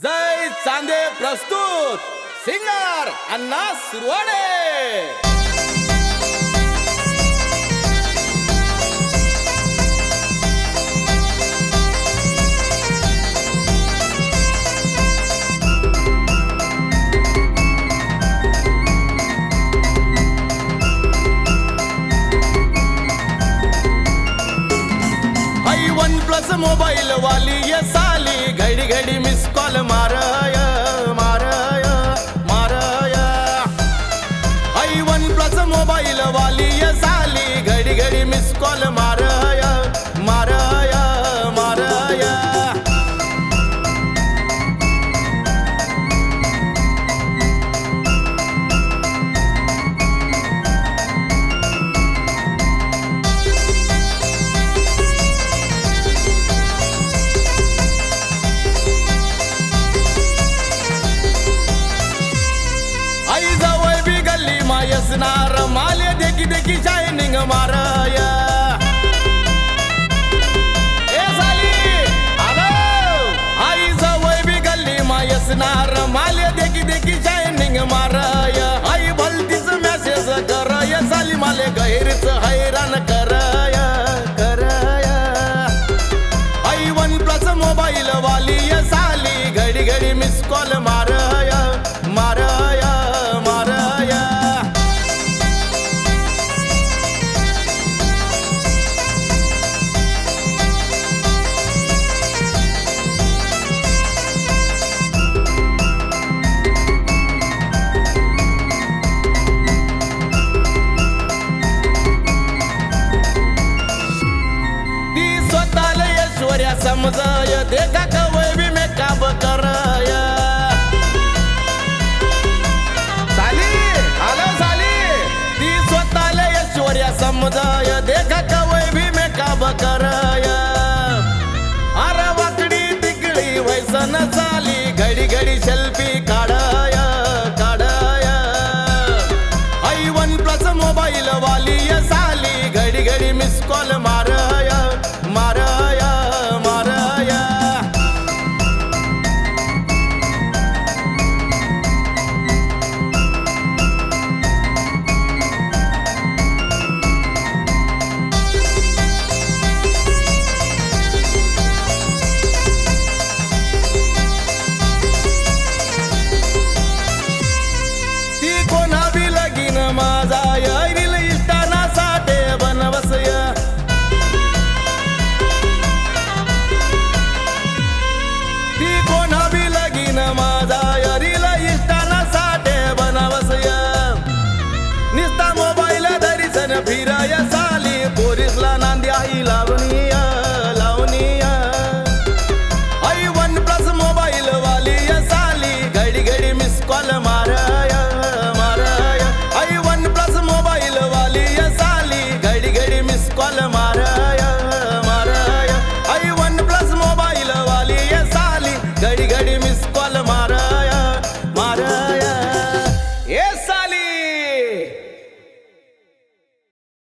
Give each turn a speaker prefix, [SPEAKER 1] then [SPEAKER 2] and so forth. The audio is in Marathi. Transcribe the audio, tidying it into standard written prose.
[SPEAKER 1] जय चांदे प्रस्तुत सिंगर अण्णा सुरवाडे। OnePlus मोबाईल वाली ये साली घड़ी घड़ी मिस कॉल मारया मारया मारया। आई OnePlus मोबाईल वाली ये साली घड़ी घड़ी मिस कॉल मारया मारया मारया। आई जवळ बी गल्ली मायसनार माले देखी देखी शायनिंग मारया। ए साली हॅलो आई जवळ बी गल्ली मायसनार माले देखी देखी शायनिंग मारया। आई भलतीच मेसेज करया साली माले गैरच हैराण करया करया। आई OnePlus मोबाईल वाली ये साली घडी घडी मिस कॉल मारया मारया मारया। ती स्वतःला ऐश्वर्या समजाय देखा कवय बी मेकअप करया। साली हॅलो साली ती स्वतःला ऐश्वर्या समजाय देखा कवय बी मेकअप करया। अरे वाकडी तिकडी वैसन साली घडी घडी सेल्फी काढाया काढाया। आई OnePlus मोबाईल वाली ये साली घडी घडी मिस कॉल मारया मारया मारया। ती कोणा बी लगीन माझा रील इष्टाना साठे बनवसय। ती